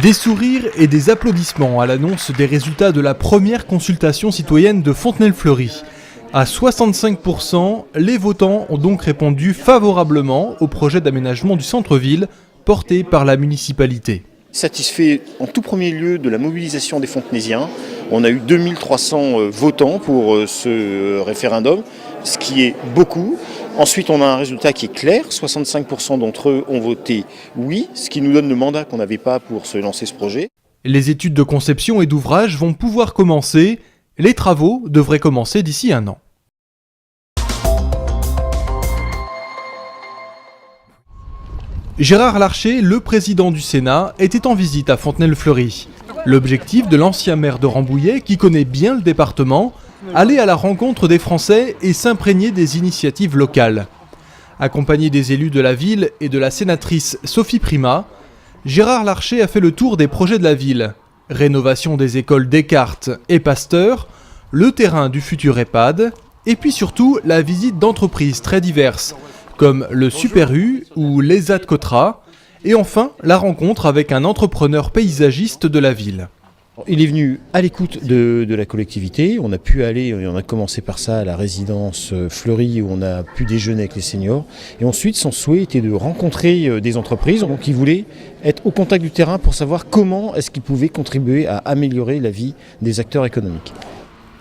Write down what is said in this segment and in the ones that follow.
Des sourires et des applaudissements à l'annonce des résultats de la première consultation citoyenne de Fontenay-le-Fleury. À 65%, les votants ont donc répondu favorablement au projet d'aménagement du centre-ville porté par la municipalité. Satisfait en tout premier lieu de la mobilisation des Fontenaisiens. On a eu 2300 votants pour ce référendum, ce qui est beaucoup. Ensuite, on a un résultat qui est clair. 65% d'entre eux ont voté oui, ce qui nous donne le mandat qu'on n'avait pas pour se lancer ce projet. Les études de conception et d'ouvrage vont pouvoir commencer. Les travaux devraient commencer d'ici 1 an. Gérard Larcher, le président du Sénat, était en visite à Fontenay-le-Fleury. L'objectif de l'ancien maire de Rambouillet, qui connaît bien le département, aller à la rencontre des Français et s'imprégner des initiatives locales. Accompagné des élus de la ville et de la sénatrice Sophie Primas, Gérard Larcher a fait le tour des projets de la ville. Rénovation des écoles Descartes et Pasteur, le terrain du futur EHPAD, et puis surtout la visite d'entreprises très diverses, comme le Super U ou l'ESAT Cotra, et enfin la rencontre avec un entrepreneur paysagiste de la ville. Il est venu à l'écoute de la collectivité. On a pu aller, on a commencé par ça à la résidence Fleury où on a pu déjeuner avec les seniors. Et ensuite, son souhait était de rencontrer des entreprises. Donc il voulait être au contact du terrain pour savoir comment est-ce qu'il pouvait contribuer à améliorer la vie des acteurs économiques.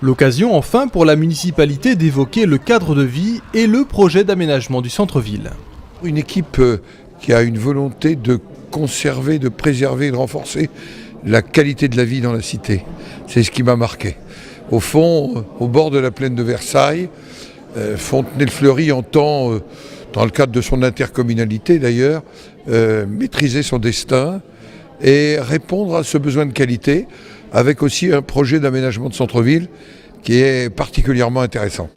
L'occasion enfin pour la municipalité d'évoquer le cadre de vie et le projet d'aménagement du centre-ville. Une équipe qui a une volonté de conserver, de préserver et de renforcer la qualité de la vie dans la cité. C'est ce qui m'a marqué. Au fond, au bord de la plaine de Versailles, Fontenay-le-Fleury entend, dans le cadre de son intercommunalité d'ailleurs, maîtriser son destin et répondre à ce besoin de qualité, avec aussi un projet d'aménagement de centre-ville qui est particulièrement intéressant.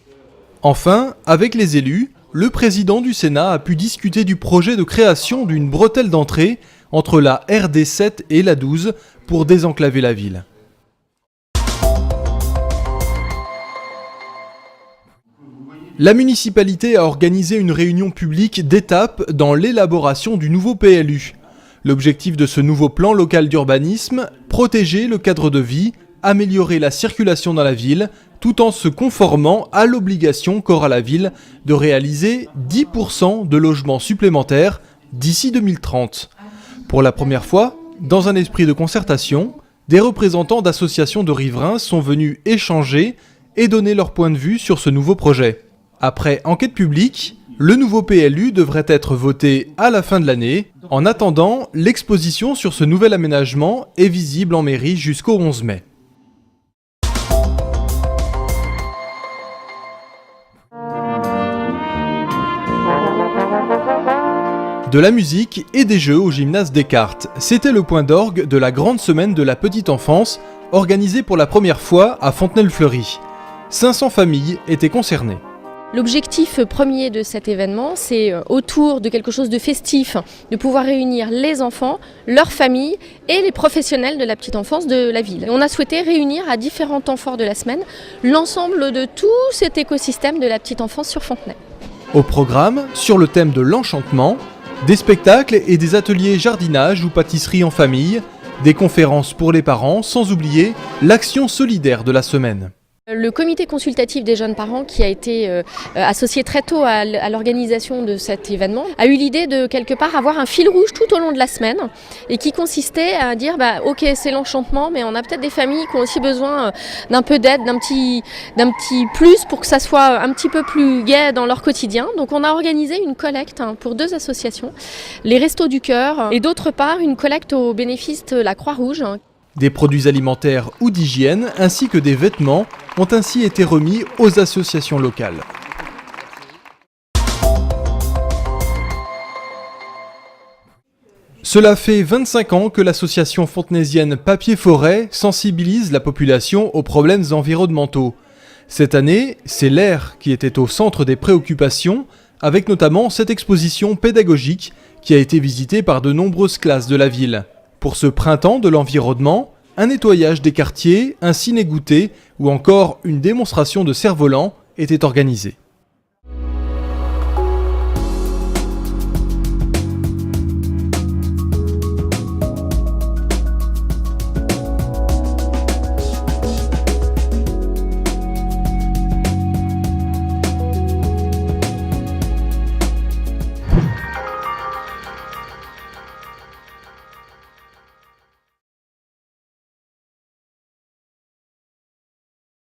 Enfin, avec les élus, le président du Sénat a pu discuter du projet de création d'une bretelle d'entrée entre la RD 7 et la 12 pour désenclaver la ville. La municipalité a organisé une réunion publique d'étape dans l'élaboration du nouveau PLU. L'objectif de ce nouveau plan local d'urbanisme, protéger le cadre de vie, améliorer la circulation dans la ville, tout en se conformant à l'obligation qu'aura la ville de réaliser 10% de logements supplémentaires d'ici 2030. Pour la première fois, dans un esprit de concertation, des représentants d'associations de riverains sont venus échanger et donner leur point de vue sur ce nouveau projet. Après enquête publique, le nouveau PLU devrait être voté à la fin de l'année. En attendant, l'exposition sur ce nouvel aménagement est visible en mairie jusqu'au 11 mai. De la musique et des jeux au gymnase Descartes. C'était le point d'orgue de la grande semaine de la petite enfance, organisée pour la première fois à Fontenay-le-Fleury. 500 familles étaient concernées. L'objectif premier de cet événement, c'est autour de quelque chose de festif, de pouvoir réunir les enfants, leurs familles et les professionnels de la petite enfance de la ville. Et on a souhaité réunir à différents temps forts de la semaine l'ensemble de tout cet écosystème de la petite enfance sur Fontenay. Au programme, sur le thème de l'enchantement, des spectacles et des ateliers jardinage ou pâtisserie en famille, des conférences pour les parents, sans oublier l'action solidaire de la semaine. Le comité consultatif des jeunes parents, qui a été associé très tôt à l'organisation de cet événement, a eu l'idée de quelque part avoir un fil rouge tout au long de la semaine et qui consistait à dire ok, c'est l'enchantement, mais on a peut-être des familles qui ont aussi besoin d'un peu d'aide, d'un petit plus pour que ça soit un petit peu plus gai dans leur quotidien. Donc on a organisé une collecte pour 2 associations, les Restos du Cœur et d'autre part une collecte au bénéfice de la Croix-Rouge. Des produits alimentaires ou d'hygiène ainsi que des vêtements ont ainsi été remis aux associations locales. Cela fait 25 ans que l'association fontenaisienne Papier Forêt sensibilise la population aux problèmes environnementaux. Cette année, c'est l'air qui était au centre des préoccupations, avec notamment cette exposition pédagogique qui a été visitée par de nombreuses classes de la ville. Pour ce printemps de l'environnement, un nettoyage des quartiers, un ciné-goûter ou encore une démonstration de cerf-volant étaient organisés.